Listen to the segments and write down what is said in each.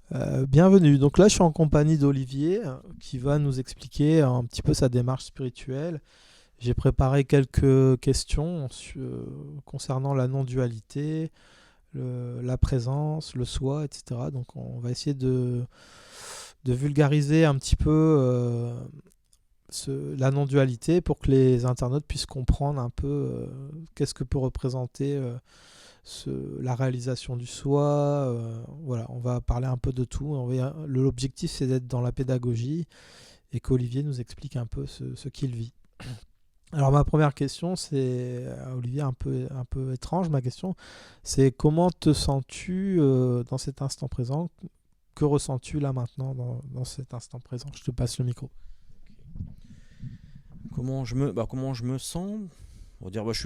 Bienvenue. Donc là, je suis en compagnie d'Olivier qui va nous expliquer un petit peu sa démarche spirituelle. J'ai préparé quelques questions concernant la non-dualité, la présence, le soi, etc. Donc on va essayer de vulgariser un petit peu la non-dualité pour que les internautes puissent comprendre un peu qu'est-ce que peut représenter la réalisation du soi. Voilà, on va parler un peu de tout. L'objectif, c'est d'être dans la pédagogie et qu'Olivier nous explique un peu ce qu'il vit. Alors ma première question, c'est Olivier, un peu étrange ma question, c'est comment te sens-tu dans cet instant présent? Que ressens-tu là maintenant dans cet instant présent? Je te passe le micro. Comment je me sens? On va dire, je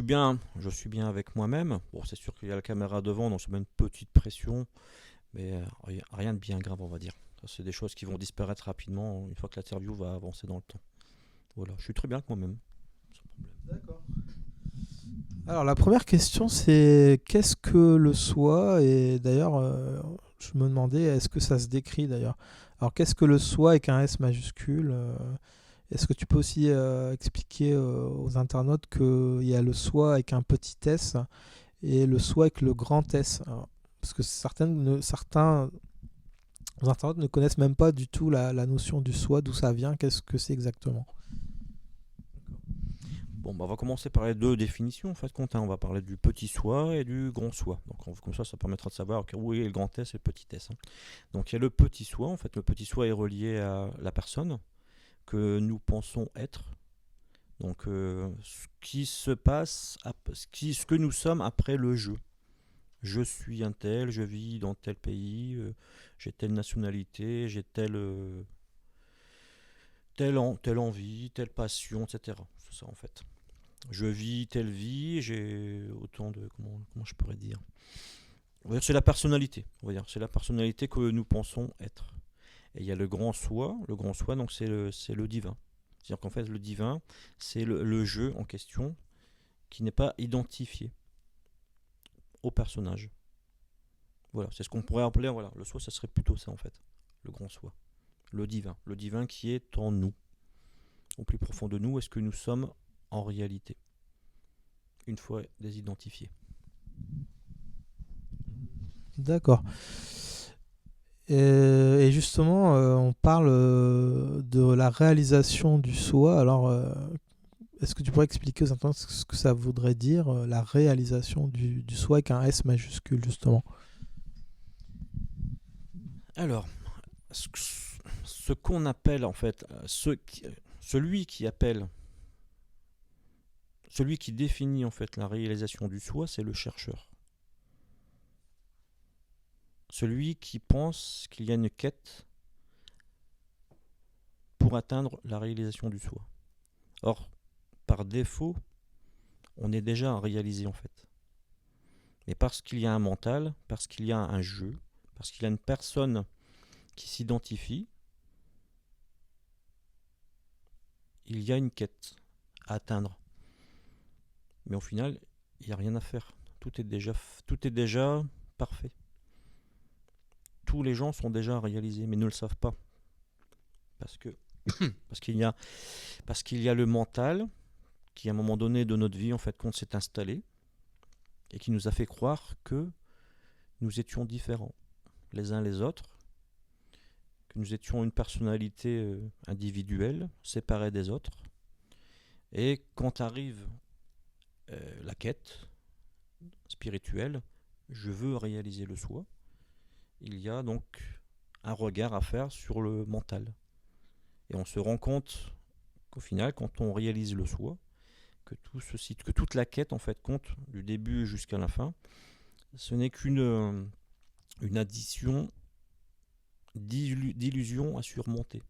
suis bien avec moi-même. Bon, c'est sûr qu'il y a la caméra devant, donc ça met une petite pression, mais rien de bien grave, on va dire. Ça, c'est des choses qui vont disparaître rapidement une fois que l'interview va avancer dans le temps. Voilà, je suis très bien avec moi-même, sans problème. D'accord. Alors la première question, c'est qu'est-ce que le soi? Et d'ailleurs, je me demandais, est-ce que ça se décrit d'ailleurs? Alors qu'est-ce que le soi avec un S majuscule? Est-ce que tu peux aussi expliquer aux internautes qu'il y a le soi avec un petit s et le soi avec le grand S? Alors, parce que certains internautes ne connaissent même pas du tout la notion du soi, d'où ça vient, qu'est-ce que c'est exactement. Bon, on va commencer par les deux définitions. En fait, on va parler du petit soi et du grand soi. Donc, comme ça permettra de savoir où est le grand S et le petit s. Donc, il y a le petit soi. En fait, le petit soi est relié à la personne que nous pensons être. Donc, ce qui se passe, ce que nous sommes après le jeu. Je suis un tel, je vis dans tel pays, j'ai telle nationalité, j'ai telle envie, telle passion, etc. C'est ça en fait. Je vis telle vie, j'ai autant de... Comment je pourrais dire? On va dire c'est la personnalité, on va dire. C'est la personnalité que nous pensons être. Et il y a le grand soi. Le grand soi, donc c'est le divin. C'est-à-dire qu'en fait, le divin, c'est le jeu en question qui n'est pas identifié au personnage. Voilà, c'est ce qu'on pourrait appeler, voilà, le soi, ça serait plutôt ça en fait, le grand soi, le divin qui est en nous, au plus profond de nous, est-ce que nous sommes en réalité, une fois désidentifiés. D'accord. Et justement, on parle de la réalisation du soi. Alors, est-ce que tu pourrais expliquer aux internautes ce que ça voudrait dire, la réalisation du soi avec un S majuscule, justement? Alors, ce, ce qu'on appelle en fait, celui qui appelle, celui qui définit en fait la réalisation du soi, c'est le chercheur. Celui qui pense qu'il y a une quête pour atteindre la réalisation du soi. Or, par défaut, on est déjà réalisé en fait. Mais parce qu'il y a un mental, parce qu'il y a un jeu, parce qu'il y a une personne qui s'identifie, il y a une quête à atteindre. Mais au final, il n'y a rien à faire. Tout est déjà parfait. Tous les gens sont déjà réalisés, mais ne le savent pas. Parce que parce qu'il y a le mental qui, à un moment donné de notre vie, en fait, compte s'est installé et qui nous a fait croire que nous étions différents les uns les autres, que nous étions une personnalité individuelle, séparée des autres. Et quand arrive la quête spirituelle, je veux réaliser le soi, il y a donc un regard à faire sur le mental. Et on se rend compte qu'au final, quand on réalise le soi, que toute la quête en fait compte du début jusqu'à la fin, ce n'est une addition d'illusions à surmonter.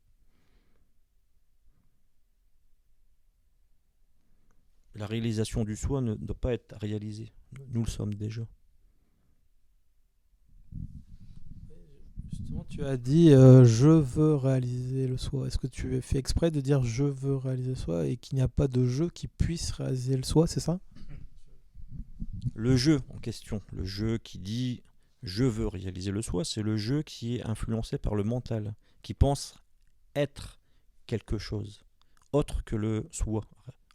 La réalisation du soi ne doit pas être réalisée. Nous le sommes déjà. Justement, tu as dit je veux réaliser le soi. Est-ce que tu as fait exprès de dire je veux réaliser le soi et qu'il n'y a pas de jeu qui puisse réaliser le soi, c'est ça? Le jeu en question, le jeu qui dit Je veux réaliser le soi, c'est le je qui est influencé par le mental, qui pense être quelque chose, autre que le soi,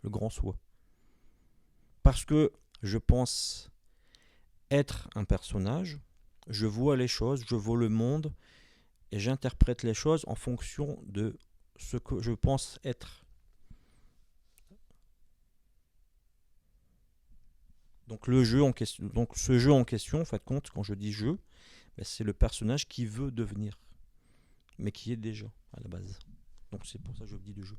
le grand soi. Parce que je pense être un personnage, je vois les choses, je vois le monde, et j'interprète les choses en fonction de ce que je pense être. Donc le jeu en question, donc ce jeu en question, en fait, compte quand je dis jeu, ben, c'est le personnage qui veut devenir, mais qui est déjà à la base. Donc c'est pour ça que je dis de jeu.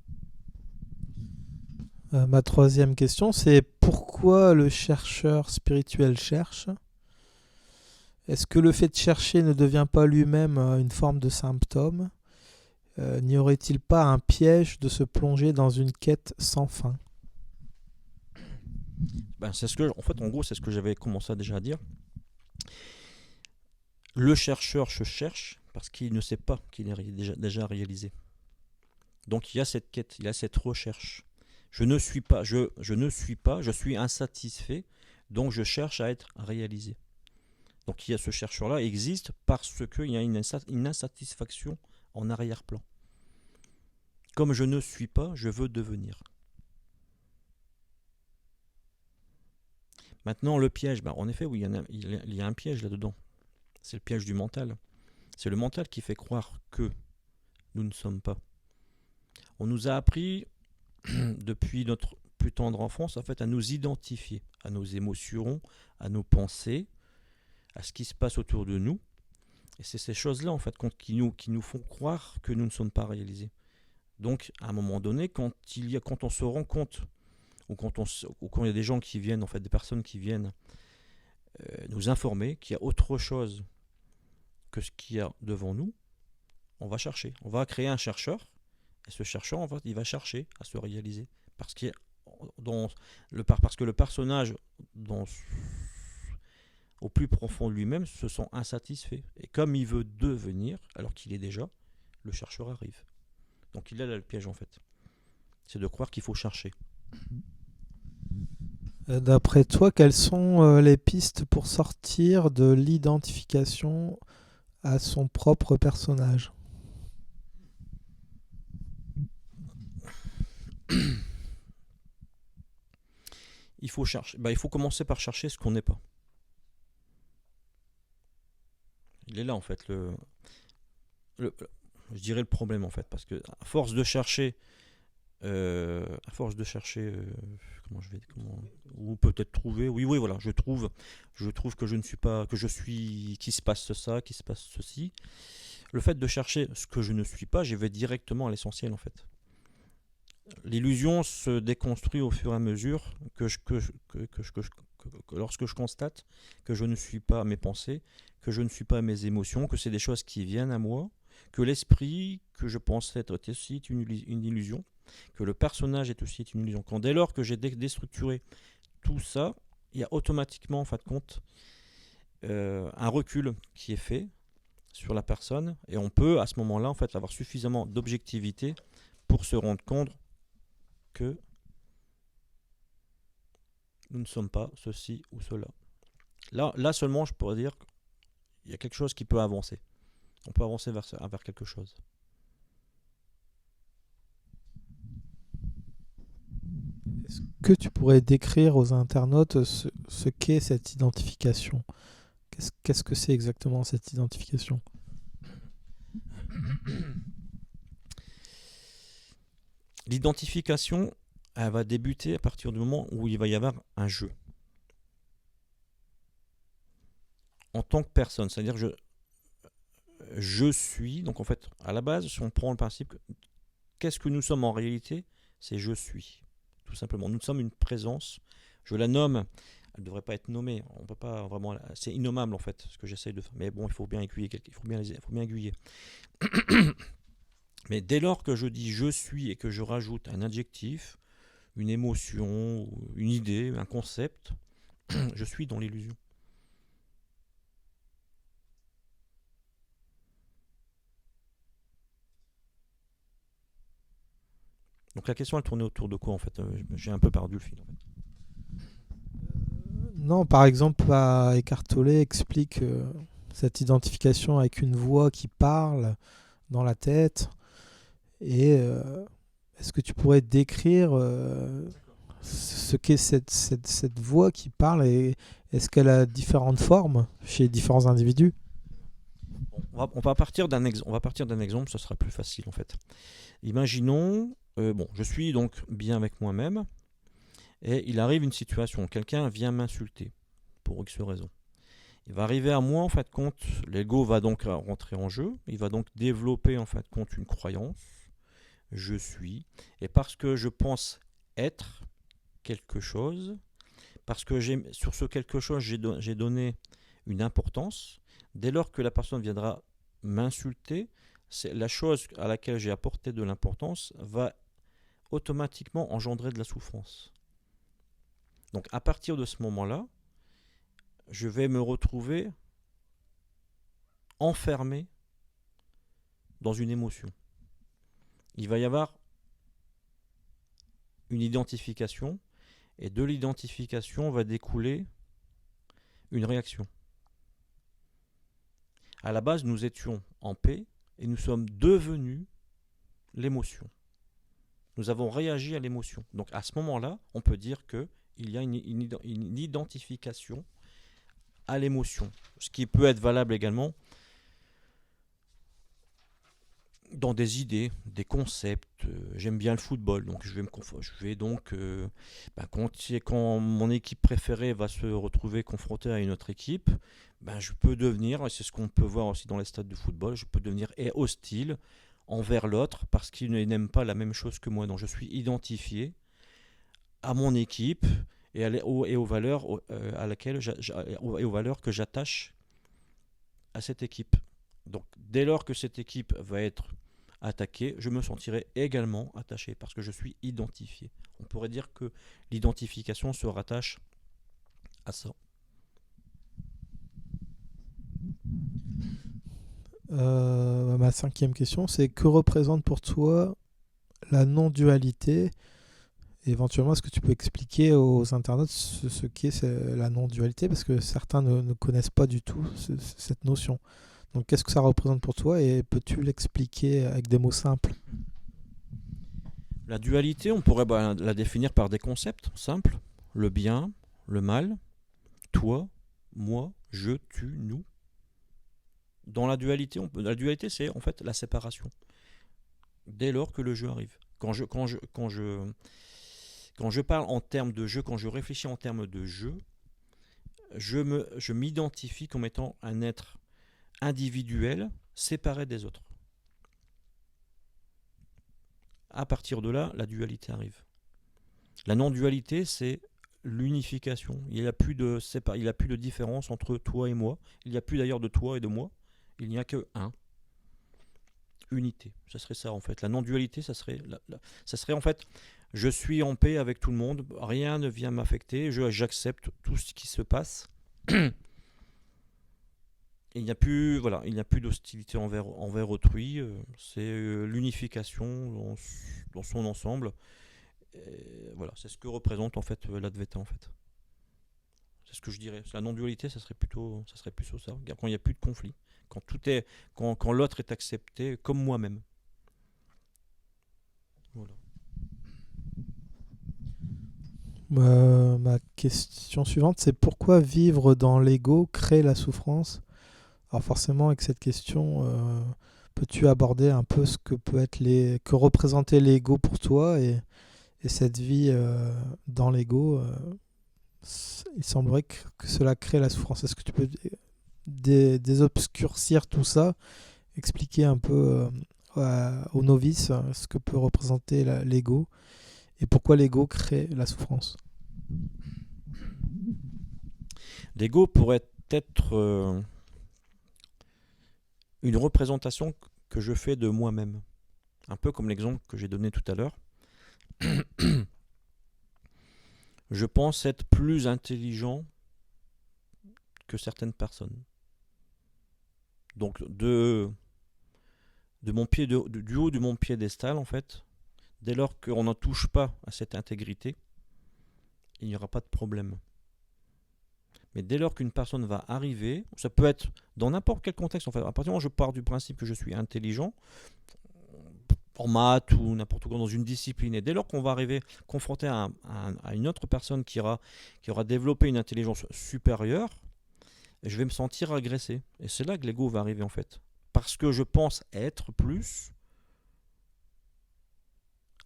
Ma troisième question, c'est pourquoi le chercheur spirituel cherche? Est-ce que le fait de chercher ne devient pas lui-même une forme de symptôme? N'y aurait-il pas un piège de se plonger dans une quête sans fin? Ben, c'est ce que, en fait, en gros, c'est ce que j'avais commencé déjà à dire. Le chercheur se cherche parce qu'il ne sait pas qu'il est déjà réalisé. Donc il y a cette quête, il y a cette recherche. Je ne suis pas, je ne suis pas, je suis insatisfait, donc je cherche à être réalisé. Donc il y a ce chercheur-là existe parce qu'il y a une insatisfaction en arrière-plan. Comme je ne suis pas, je veux devenir. Maintenant, le piège, ben, en effet, oui, il y a un piège là-dedans. C'est le piège du mental. C'est le mental qui fait croire que nous ne sommes pas. On nous a appris, depuis notre plus tendre enfance, en fait, à nous identifier à nos émotions, à nos pensées, à ce qui se passe autour de nous. Et c'est ces choses-là, en fait, qui nous font croire que nous ne sommes pas réalisés. Donc, à un moment donné, quand on se rend compte, ou quand il y a des gens qui viennent, en fait, des personnes qui viennent nous informer qu'il y a autre chose que ce qu'il y a devant nous, on va chercher. On va créer un chercheur, et ce chercheur, en fait, il va chercher à se réaliser. Parce que le personnage, au plus profond de lui-même, se sent insatisfait. Et comme il veut devenir, alors qu'il est déjà, le chercheur arrive. Donc il a là le piège, en fait. C'est de croire qu'il faut chercher. D'après toi, quelles sont les pistes pour sortir de l'identification à son propre personnage? Il faut chercher. Il faut commencer par chercher ce qu'on n'est pas. Il est là, en fait, je dirais le problème, en fait, parce que à force de chercher, ou peut-être trouver, oui, voilà, je trouve que je ne suis pas, que je suis, qu'il se passe ça, qu'il se passe ceci. Le fait de chercher ce que je ne suis pas, je vais directement à l'essentiel, en fait. L'illusion se déconstruit au fur et à mesure que lorsque je constate que je ne suis pas mes pensées, que je ne suis pas mes émotions, que c'est des choses qui viennent à moi, que l'esprit que je pense être est aussi une illusion, que le personnage est aussi une illusion. Dès lors que j'ai déstructuré tout ça, il y a automatiquement, en fin de compte, un recul qui est fait sur la personne, et on peut à ce moment-là, en fait, avoir suffisamment d'objectivité pour se rendre compte que nous ne sommes pas ceci ou cela. Là seulement, je pourrais dire qu'il y a quelque chose qui peut avancer. On peut avancer vers quelque chose. Est-ce que tu pourrais décrire aux internautes ce qu'est cette identification? Qu'est-ce que c'est exactement cette identification? L'identification, elle va débuter à partir du moment où il va y avoir un jeu. En tant que personne, c'est-à-dire que je suis, donc en fait, à la base, si on prend le principe, qu'est-ce que nous sommes en réalité? C'est je suis, tout simplement. Nous sommes une présence, je la nomme, elle ne devrait pas être nommée, on peut pas vraiment, c'est innommable en fait, ce que j'essaye de faire, mais bon, il faut bien aiguiller, il faut bien aiguiller. Mais dès lors que je dis je suis et que je rajoute un adjectif, une émotion, une idée, un concept, je suis dans l'illusion. Donc la question elle tournait autour de quoi en fait? J'ai un peu perdu le fil en fait. Non, par exemple, Eckhart Tolle explique cette identification avec une voix qui parle dans la tête. Et est-ce que tu pourrais décrire ce qu'est cette voix qui parle et est-ce qu'elle a différentes formes chez différents individus? On va partir d'un exemple, ce sera plus facile en fait. Imaginons, je suis donc bien avec moi-même et il arrive une situation, quelqu'un vient m'insulter pour X raison. Il va arriver à moi en fait compte, l'ego va donc rentrer en jeu, il va donc développer en fait compte une croyance, je suis, et parce que je pense être quelque chose, parce que sur ce quelque chose j'ai donné une importance, dès lors que la personne viendra m'insulter, c'est la chose à laquelle j'ai apporté de l'importance va automatiquement engendrer de la souffrance. Donc à partir de ce moment-là, je vais me retrouver enfermé dans une émotion. Il va y avoir une identification et de l'identification va découler une réaction. À la base, nous étions en paix et nous sommes devenus l'émotion. Nous avons réagi à l'émotion. Donc à ce moment-là, on peut dire qu'il y a une identification à l'émotion. Ce qui peut être valable également dans des idées, des concepts. J'aime bien le football, donc je vais donc quand mon équipe préférée va se retrouver confrontée à une autre équipe, je peux devenir, et c'est ce qu'on peut voir aussi dans les stades de football, je peux devenir hostile envers l'autre parce qu'il n'aime pas la même chose que moi. Donc je suis identifié à mon équipe et aux valeurs et aux valeurs que j'attache à cette équipe. Donc dès lors que cette équipe va être attaquée, je me sentirai également attaché parce que je suis identifié. On pourrait dire que l'identification se rattache à ça. Ma 5e question, c'est que représente pour toi la non-dualité? Et éventuellement, est-ce que tu peux expliquer aux internautes ce qu'est la non-dualité? Parce que certains ne connaissent pas du tout cette notion. Donc qu'est-ce que ça représente pour toi et peux-tu l'expliquer avec des mots simples? La dualité, on pourrait la définir par des concepts simples. Le bien, le mal, toi, moi, je, tu, nous. Dans la dualité, c'est en fait la séparation. Dès lors que le jeu arrive. Quand je parle en termes de jeu, quand je réfléchis en termes de jeu, je m'identifie comme étant un être individuel, séparé des autres. À partir de là, la dualité arrive. La non-dualité, c'est l'unification. Il n'y a plus de différence entre toi et moi. Il n'y a plus d'ailleurs de toi et de moi. Il n'y a que un. Unité. Ça serait ça en fait. La non-dualité, ça serait en fait, je suis en paix avec tout le monde, rien ne vient m'affecter, j'accepte tout ce qui se passe. Il n'y a plus d'hostilité envers autrui, c'est l'unification dans son ensemble. Et voilà, c'est ce que représente en fait l'Advaita en fait. C'est ce que je dirais. La non-dualité, ça serait plutôt ça. Quand il n'y a plus de conflit, quand l'autre est accepté comme moi-même. Voilà. Ma question suivante, c'est pourquoi vivre dans l'ego crée la souffrance? Alors forcément, avec cette question, peux-tu aborder un peu ce que que représenter l'ego pour toi et cette vie dans l'ego? Il semblerait que cela crée la souffrance. Est-ce que tu peux désobscurcir tout ça, expliquer un peu aux novices ce que peut représenter l'ego et pourquoi l'ego crée la souffrance? L'ego pourrait être une représentation que je fais de moi-même. Un peu comme l'exemple que j'ai donné tout à l'heure. Je pense être plus intelligent que certaines personnes. Donc du haut de mon piédestal, en fait, dès lors qu'on ne touche pas à cette intégrité, il n'y aura pas de problème. Mais dès lors qu'une personne va arriver, ça peut être dans n'importe quel contexte, en fait, à partir du moment où je pars du principe que je suis intelligent, en maths ou n'importe quoi dans une discipline, et dès lors qu'on va arriver confronté à une autre personne qui aura développé une intelligence supérieure, je vais me sentir agressé. Et c'est là que l'ego va arriver en fait. Parce que je pense être plus,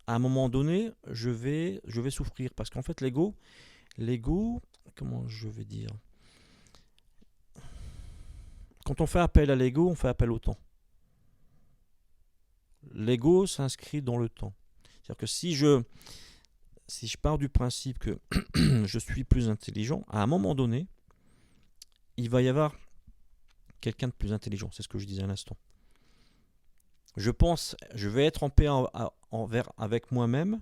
à un moment donné, je vais souffrir. Parce qu'en fait, l'ego, comment je vais dire, quand on fait appel à l'ego, on fait appel au temps. L'ego s'inscrit dans le temps. C'est-à-dire que si je pars du principe que je suis plus intelligent, à un moment donné, il va y avoir quelqu'un de plus intelligent. C'est ce que je disais à l'instant. Je vais être en paix avec moi-même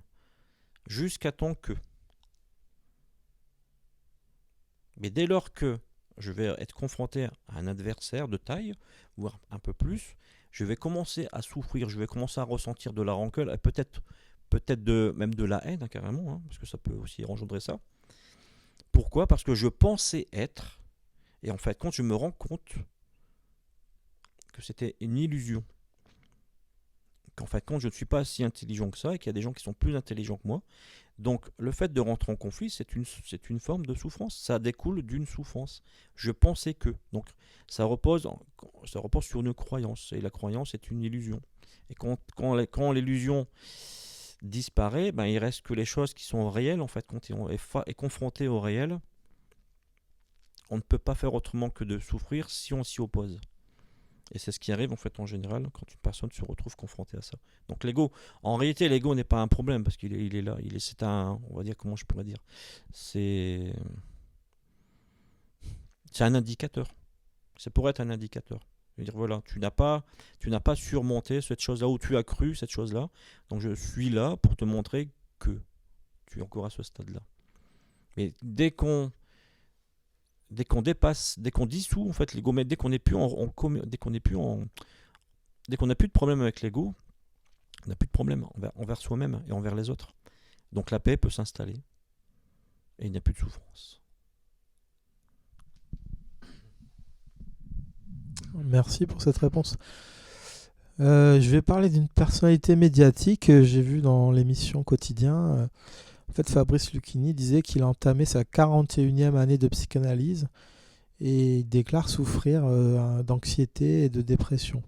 jusqu'à temps que. Mais dès lors que je vais être confronté à un adversaire de taille, voire un peu plus, je vais commencer à souffrir, je vais commencer à ressentir de la rancœur, et peut-être même de la haine, carrément, hein, parce que ça peut aussi engendrer ça. Pourquoi ? Parce que je pensais être, et en fait, quand je me rends compte que c'était une illusion, qu'en fait, quand je ne suis pas si intelligent que ça, et qu'il y a des gens qui sont plus intelligents que moi, donc le fait de rentrer en conflit, c'est une forme de souffrance, ça découle d'une souffrance. Je pensais que, donc ça repose sur une croyance, et la croyance est une illusion. Et quand l'illusion disparaît, ben, il reste que les choses qui sont réelles, en fait, quand on est confronté au réel, on ne peut pas faire autrement que de souffrir si on s'y oppose. Et c'est ce qui arrive en fait en général quand une personne se retrouve confrontée à ça. Donc l'ego, en réalité l'ego n'est pas un problème parce qu'il est là, c'est un, on va dire, comment je pourrais dire, c'est un indicateur. C'est pour être un indicateur. Je veux dire voilà, tu n'as pas surmonté cette chose-là ou tu as cru cette chose-là. Donc je suis là pour te montrer que tu es encore à ce stade-là. Mais dès qu'on dépasse, dès qu'on dissout en fait l'ego, dès qu'on n'a plus de problème avec l'ego, on n'a plus de problème envers soi-même et envers les autres. Donc la paix peut s'installer et il n'y a plus de souffrance. Merci pour cette réponse. Je vais parler d'une personnalité médiatique que j'ai vue dans l'émission Quotidien. En fait, Fabrice Lucchini disait qu'il a entamé sa 41e année de psychanalyse et il déclare souffrir d'anxiété et de dépression.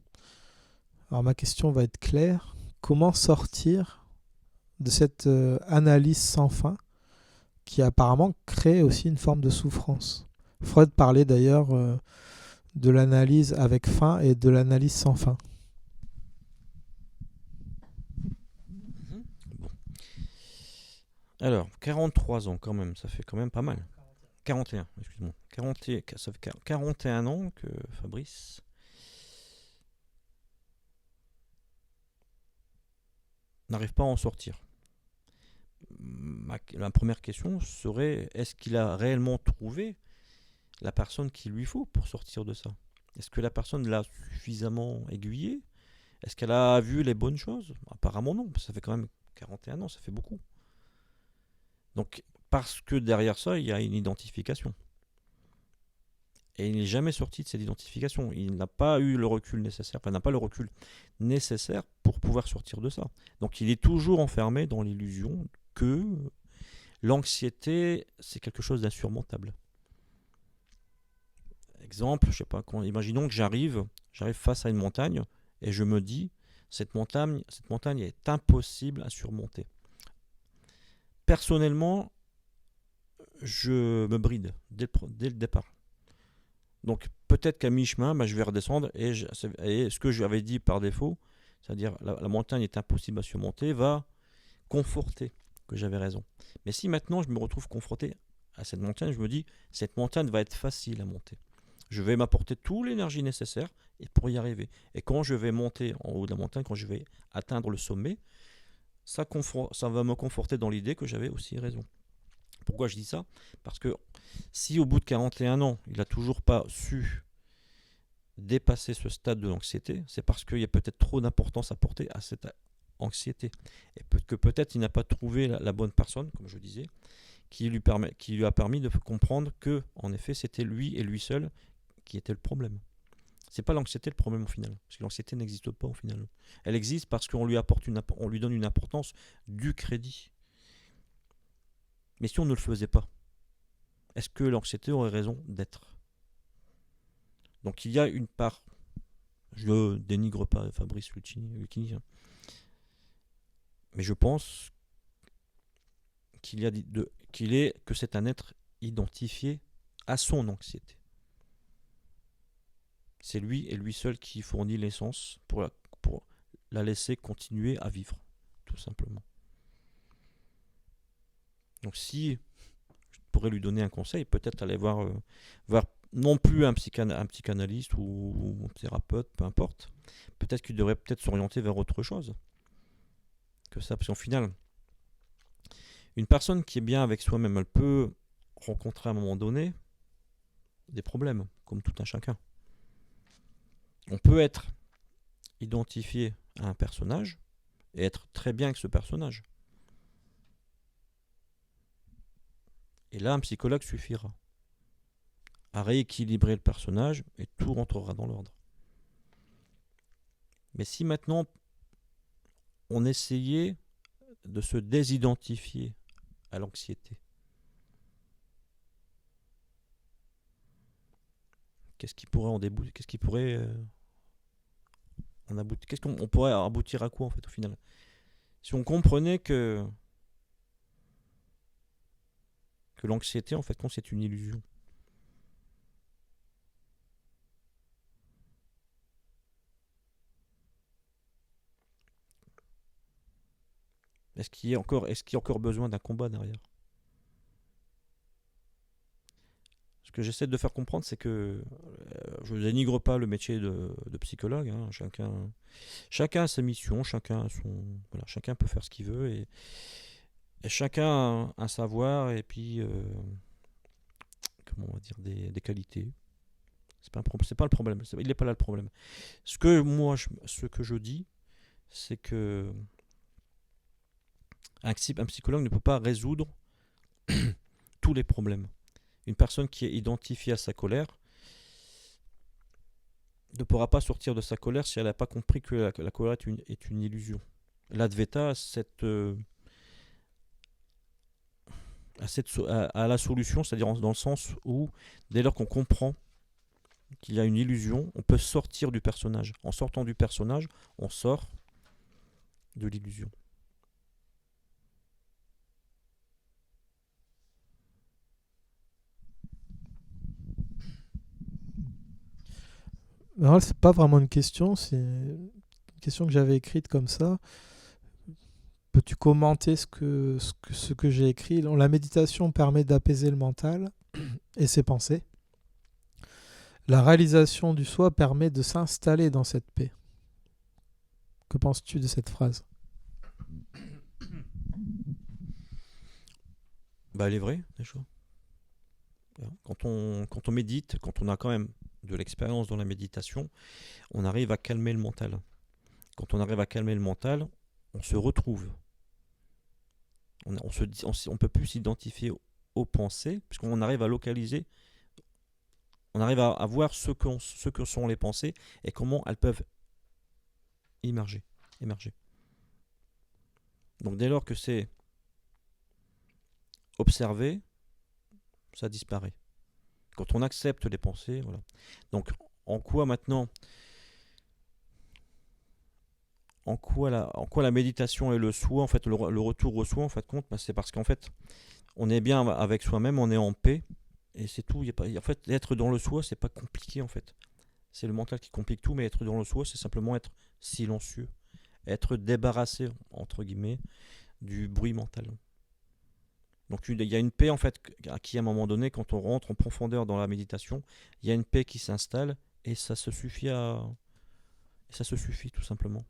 Alors ma question va être claire. Comment sortir de cette analyse sans fin qui apparemment crée aussi une forme de souffrance ? Freud parlait d'ailleurs de l'analyse avec fin et de l'analyse sans fin. Bon. Alors, 43 ans quand même, ça fait quand même pas mal. 41, excuse-moi. Ça fait 41 ans que Fabrice n'arrive pas à en sortir. La première question serait, est-ce qu'il a réellement trouvé la personne qu'il lui faut pour sortir de ça ? Est-ce que la personne l'a suffisamment aiguillé ? Est-ce qu'elle a vu les bonnes choses ? Apparemment non, ça fait quand même 41 ans, ça fait beaucoup. Donc, parce que derrière ça, il y a une identification. Et il n'est jamais sorti de cette identification. Il n'a pas eu le recul nécessaire, n'a pas le recul nécessaire pour pouvoir sortir de ça. Donc il est toujours enfermé dans l'illusion que l'anxiété, c'est quelque chose d'insurmontable. Exemple, je sais pas, imaginons que j'arrive face à une montagne et je me dis, cette montagne est impossible à surmonter. Personnellement, je me bride dès le départ. Donc peut-être qu'à mi-chemin, je vais redescendre et ce que j'avais dit par défaut, c'est-à-dire la montagne est impossible à surmonter, va conforter que j'avais raison. Mais si maintenant je me retrouve confronté à cette montagne, je me dis, cette montagne va être facile à monter. Je vais m'apporter toute l'énergie nécessaire pour y arriver. Et quand je vais monter en haut de la montagne, quand je vais atteindre le sommet, ça va me conforter dans l'idée que j'avais aussi raison. Pourquoi je dis ça ? Parce que si au bout de 41 ans, il n'a toujours pas su dépasser ce stade de l'anxiété, c'est parce qu'il y a peut-être trop d'importance à porter à cette anxiété. Et que peut-être il n'a pas trouvé la bonne personne, comme je disais, qui lui a permis de comprendre que, en effet, c'était lui et lui seul qui était le problème. C'est pas l'anxiété le problème au final, parce que l'anxiété n'existe pas au final. Elle existe parce qu'on lui donne une importance, du crédit. Mais si on ne le faisait pas, est-ce que l'anxiété aurait raison d'être? Donc il y a une part, je ne dénigre pas Fabrice Lucchini, hein, mais je pense que c'est un être identifié à son anxiété. C'est lui et lui seul qui fournit l'essence pour la laisser continuer à vivre, tout simplement. Donc si je pourrais lui donner un conseil, peut-être aller voir non plus un psychanalyste ou un thérapeute, peu importe. Peut-être qu'il devrait s'orienter vers autre chose que ça, parce qu'au final, une personne qui est bien avec soi-même, elle peut rencontrer à un moment donné des problèmes, comme tout un chacun. On peut être identifié à un personnage et être très bien avec ce personnage. Et là, un psychologue suffira à rééquilibrer le personnage et tout rentrera dans l'ordre. Mais si maintenant on essayait de se désidentifier à l'anxiété, qu'est-ce qui pourrait en déboucher? Qu'est-ce qu'on pourrait aboutir à quoi en fait au final? Si on comprenait que l'anxiété en fait c'est une illusion. Est-ce qu'il y a encore besoin d'un combat derrière? Ce que j'essaie de faire comprendre, c'est que je ne dénigre pas le métier de psychologue. Hein. Chacun a sa mission, chacun peut faire ce qu'il veut et chacun a un savoir et puis comment on va dire des qualités. C'est pas le problème. Il n'est pas là le problème. Ce que je dis, c'est que un psychologue ne peut pas résoudre tous les problèmes. Une personne qui est identifiée à sa colère ne pourra pas sortir de sa colère si elle n'a pas compris que la colère est une illusion. L'Advaita a la solution, c'est-à-dire dans le sens où, dès lors qu'on comprend qu'il y a une illusion, on peut sortir du personnage. En sortant du personnage, on sort de l'illusion. Alors, c'est pas vraiment une question, c'est une question que j'avais écrite comme ça. Peux-tu commenter ce que j'ai écrit? La méditation permet d'apaiser le mental et ses pensées. La réalisation du soi permet de s'installer dans cette paix. Que penses-tu de cette phrase? Elle est vraie, déjà. Quand on médite, quand on a quand même de l'expérience dans la méditation, on arrive à calmer le mental. Quand on arrive à calmer le mental, on se retrouve. On ne peut plus s'identifier aux pensées, puisqu'on arrive à localiser, on arrive à voir ce que sont les pensées et comment elles peuvent émerger. Donc dès lors que c'est observé, ça disparaît. Quand on accepte les pensées, voilà. Donc en quoi la méditation et le soi, en fait, le retour au soi, en fait, compte, c'est parce qu'en fait, on est bien avec soi-même, on est en paix, et c'est tout. En fait, être dans le soi, c'est pas compliqué, en fait. C'est le mental qui complique tout, mais être dans le soi, c'est simplement être silencieux, être débarrassé, entre guillemets, du bruit mental. Donc il y a une paix, en fait, qui à un moment donné, quand on rentre en profondeur dans la méditation, il y a une paix qui s'installe, et ça se suffit tout simplement.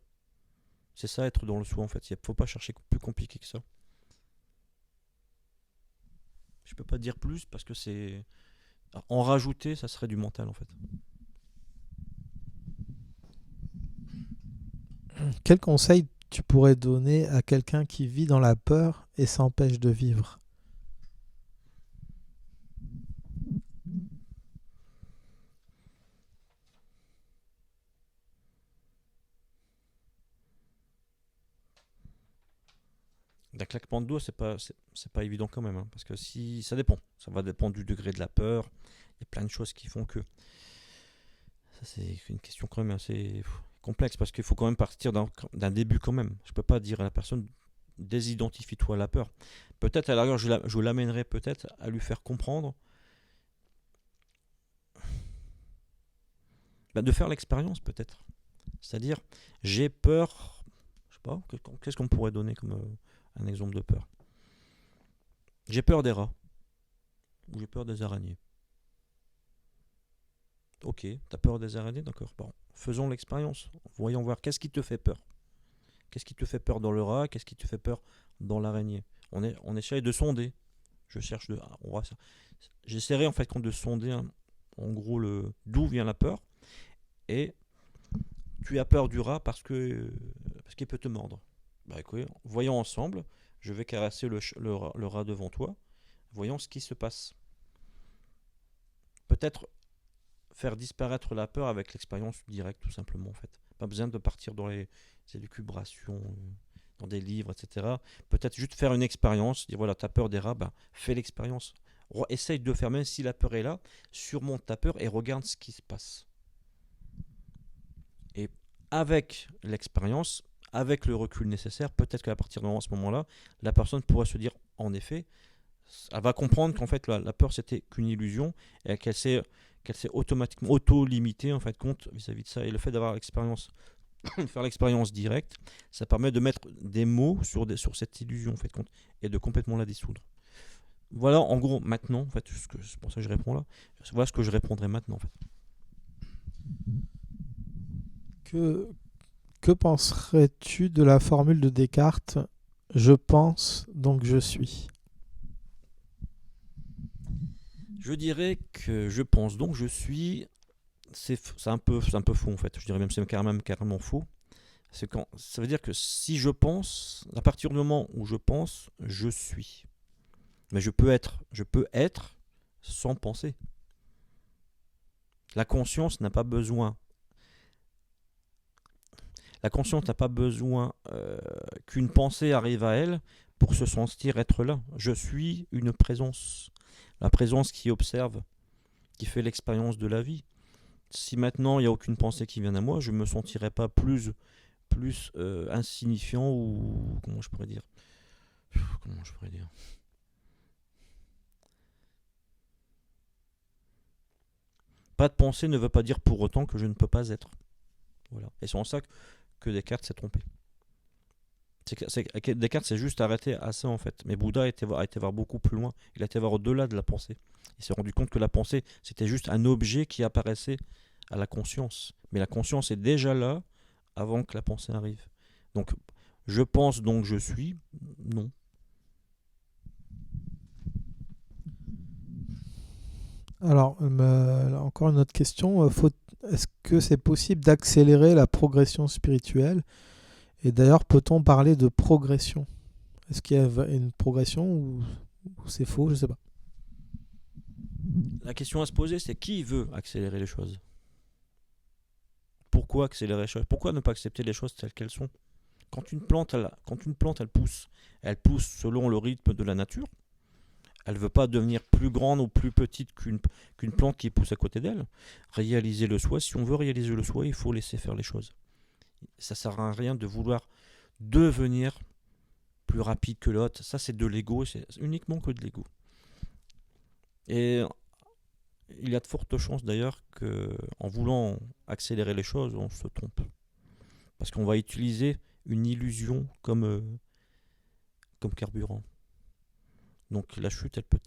C'est ça, être dans le soi, en fait. Il ne faut pas chercher plus compliqué que ça. Je peux pas dire plus parce que c'est... En rajouter, ça serait du mental, en fait. Quel conseil tu pourrais donner à quelqu'un qui vit dans la peur et s'empêche de vivre? Un claquement de doigts, c'est pas évident quand même, hein, parce que si ça dépend, ça va dépendre du degré de la peur. Il y a plein de choses qui font que ça c'est une question quand même assez complexe parce qu'il faut quand même partir d'un début quand même. Je peux pas dire à la personne désidentifie-toi la peur. Peut-être à la rigueur je l'amènerai peut-être à lui faire comprendre de faire l'expérience peut-être. C'est-à-dire j'ai peur, je sais pas, qu'est-ce qu'on pourrait donner comme un exemple de peur. J'ai peur des rats ou j'ai peur des araignées. Ok, t'as peur des araignées, d'accord. Bon, faisons l'expérience. Voyons voir qu'est-ce qui te fait peur. Qu'est-ce qui te fait peur dans le rat, qu'est-ce qui te fait peur dans l'araignée. On essaye de sonder. J'essaierai en fait de sonder en gros d'où vient la peur. Et tu as peur du rat parce qu'il peut te mordre. Bah écoute, voyons ensemble. Je vais caresser le rat devant toi. Voyons ce qui se passe. Peut-être faire disparaître la peur avec l'expérience directe, tout simplement en fait. Pas besoin de partir dans les élucubrations, dans des livres, etc. Peut-être juste faire une expérience, dire voilà, t'as peur des rats, fais l'expérience. Essaye de faire, même si la peur est là, surmonte ta peur et regarde ce qui se passe. Et avec l'expérience, avec le recul nécessaire, peut-être qu'à partir de ce moment-là, la personne pourra se dire, en effet, elle va comprendre qu'en fait la peur c'était qu'une illusion et qu'elle s'est automatiquement auto-limitée en fait compte vis-à-vis de ça. Et le fait d'avoir l'expérience, faire l'expérience directe, ça permet de mettre des mots sur cette illusion en fait compte et de complètement la dissoudre. Voilà en gros maintenant en fait, c'est pour ça que je réponds là. Voilà ce que je répondrai maintenant en fait. Que penserais-tu de la formule de Descartes ? Je pense, donc je suis. Je dirais que je pense, donc je suis. C'est un peu faux en fait. Je dirais même c'est carrément faux. Ça veut dire que si je pense, à partir du moment où je pense, je suis. Mais je peux être sans penser. La conscience n'a pas besoin. La conscience n'a pas besoin qu'une pensée arrive à elle pour se sentir être là. Je suis une présence. La présence qui observe, qui fait l'expérience de la vie. Si maintenant il n'y a aucune pensée qui vient à moi, je ne me sentirais pas plus insignifiant ou comment je pourrais dire pas de pensée ne veut pas dire pour autant que je ne peux pas être. Voilà. Et c'est en ça que Descartes s'est trompé. Descartes s'est juste arrêté à ça en fait. Mais Bouddha a été voir beaucoup plus loin. Il a été voir au-delà de la pensée. Il s'est rendu compte que la pensée c'était juste un objet qui apparaissait à la conscience. Mais la conscience est déjà là avant que la pensée arrive. Donc je pense donc je suis. Non. Alors, encore une autre question. Est-ce que c'est possible d'accélérer la progression spirituelle ? Et d'ailleurs, peut-on parler de progression ? Est-ce qu'il y a une progression ou c'est faux ? Je ne sais pas. La question à se poser, c'est qui veut accélérer les choses ? Pourquoi accélérer les choses ? Pourquoi ne pas accepter les choses telles qu'elles sont ? Quand une plante, elle pousse selon le rythme de la nature. Elle ne veut pas devenir plus grande ou plus petite qu'une plante qui pousse à côté d'elle. Réaliser le soi, si on veut réaliser le soi, il faut laisser faire les choses. Ça ne sert à rien de vouloir devenir plus rapide que l'autre. Ça, c'est de l'ego, c'est uniquement que de l'ego. Et il y a de fortes chances d'ailleurs qu'en voulant accélérer les choses, on se trompe. Parce qu'on va utiliser une illusion comme carburant. Donc la chute, elle peut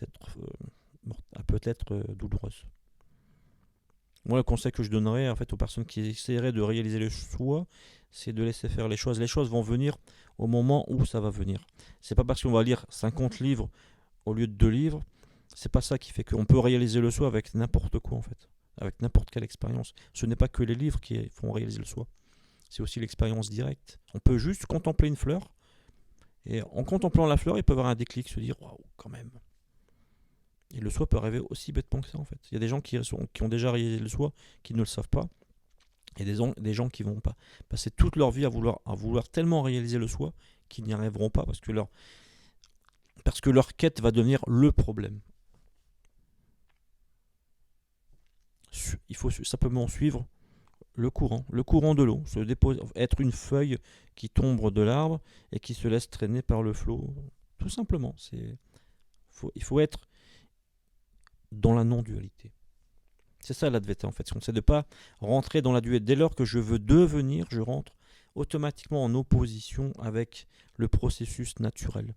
être douloureuse. Moi, le conseil que je donnerais en fait aux personnes qui essaieraient de réaliser le soi, c'est de laisser faire les choses. Les choses vont venir au moment où ça va venir. C'est pas parce qu'on va lire 50 livres au lieu de 2 livres, c'est pas ça qui fait qu'on peut réaliser le soi avec n'importe quoi en fait, avec n'importe quelle expérience. Ce n'est pas que les livres qui font réaliser le soi, c'est aussi l'expérience directe. On peut juste contempler une fleur, et en contemplant la fleur, il peut avoir un déclic, se dire waouh, quand même. Et le soi peut arriver aussi bêtement que ça en fait. Il y a des gens qui ont déjà réalisé le soi, qui ne le savent pas. Et des gens qui vont passer toute leur vie à vouloir tellement réaliser le soi qu'ils n'y arriveront pas parce que Parce que leur quête va devenir le problème. Il faut simplement suivre le courant de l'eau, être une feuille qui tombe de l'arbre et qui se laisse traîner par le flot. Tout simplement, il faut être dans la non-dualité. C'est ça l'Advaita en fait. C'est de ne pas rentrer dans la dualité. Dès lors que je veux devenir, je rentre automatiquement en opposition avec le processus naturel.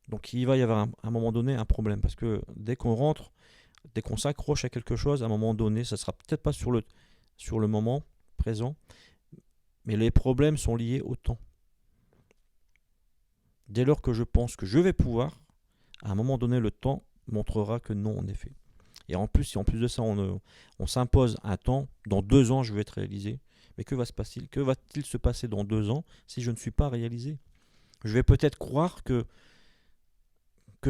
Donc il va y avoir à un moment donné un problème, parce que dès qu'on s'accroche à quelque chose, à un moment donné, ça ne sera peut-être pas sur le moment présent, mais les problèmes sont liés au temps. Dès lors que je pense que je vais pouvoir, à un moment donné, le temps montrera que non, en effet. Et en plus, si en plus de ça, on s'impose un temps, dans 2 ans, je vais être réalisé. Mais que va-t-il se passer dans 2 ans si je ne suis pas réalisé? Je vais peut-être croire que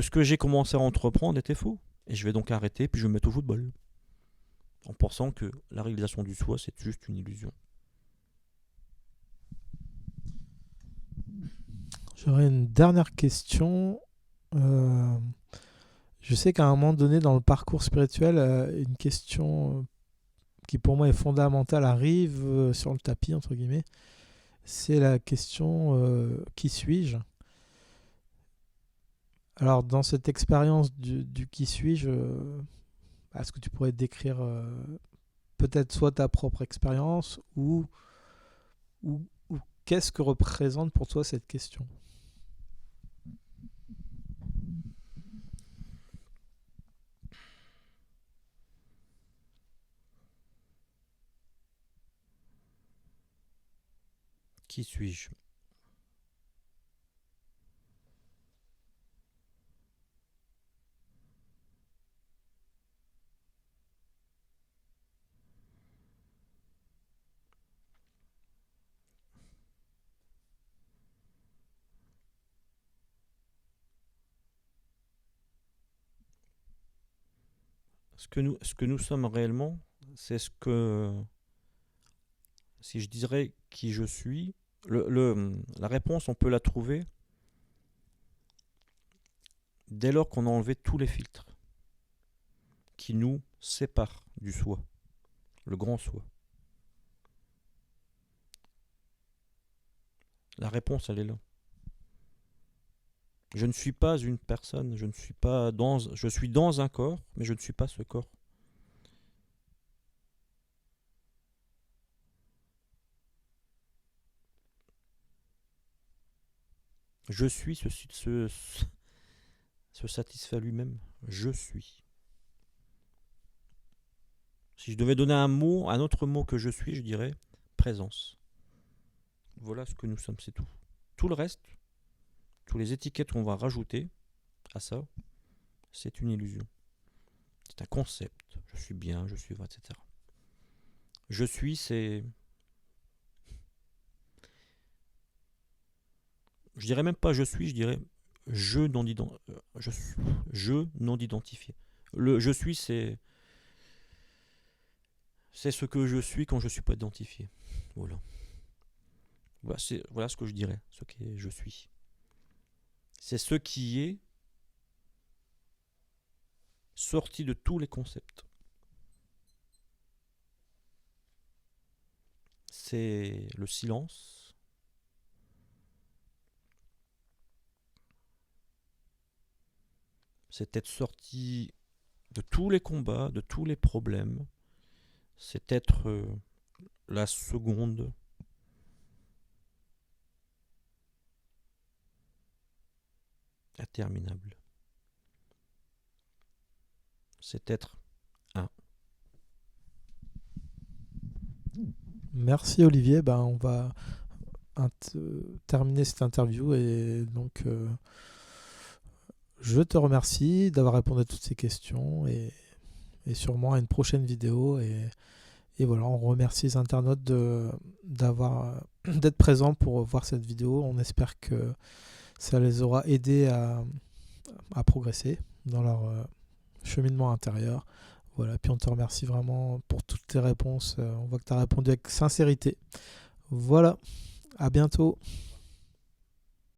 ce que j'ai commencé à entreprendre était faux. Et je vais donc arrêter, puis je vais me mettre au football. En pensant que la réalisation du soi, c'est juste une illusion. J'aurais une dernière question. Je sais qu'à un moment donné dans le parcours spirituel, une question qui pour moi est fondamentale arrive sur le tapis, entre guillemets. C'est la question qui suis-je? Alors dans cette expérience du qui suis-je, est-ce que tu pourrais décrire peut-être soit ta propre expérience ou qu'est-ce que représente pour toi cette question? Qui suis-je? Ce que nous sommes réellement, c'est si je dirais qui je suis, la réponse, on peut la trouver dès lors qu'on a enlevé tous les filtres qui nous séparent du soi, le grand soi. La réponse, elle est là. Je ne suis pas une personne, je suis dans un corps, mais je ne suis pas ce corps. Je suis se satisfait lui-même. Je suis. Si je devais donner un autre mot que je suis, je dirais présence. Voilà ce que nous sommes, c'est tout. Tout le reste, toutes les étiquettes qu'on va rajouter à ça, c'est une illusion. C'est un concept. Je suis bien, je suis vrai, etc. Je suis, c'est... Je dirais même pas je suis, je dirais je non identifié. Le je suis, c'est ce que je suis quand je ne suis pas identifié. Voilà. Voilà ce que je dirais, ce que je suis. C'est ce qui est sorti de tous les concepts. C'est le silence. C'est être sorti de tous les combats, de tous les problèmes. C'est être la seconde interminable. C'est être un. Merci Olivier, on va terminer cette interview et donc je te remercie d'avoir répondu à toutes ces questions et sûrement à une prochaine vidéo et voilà, on remercie les internautes d'être présents pour voir cette vidéo. On espère que ça les aura aidés à progresser dans leur cheminement intérieur. Voilà, puis on te remercie vraiment pour toutes tes réponses. On voit que tu as répondu avec sincérité. Voilà, à bientôt.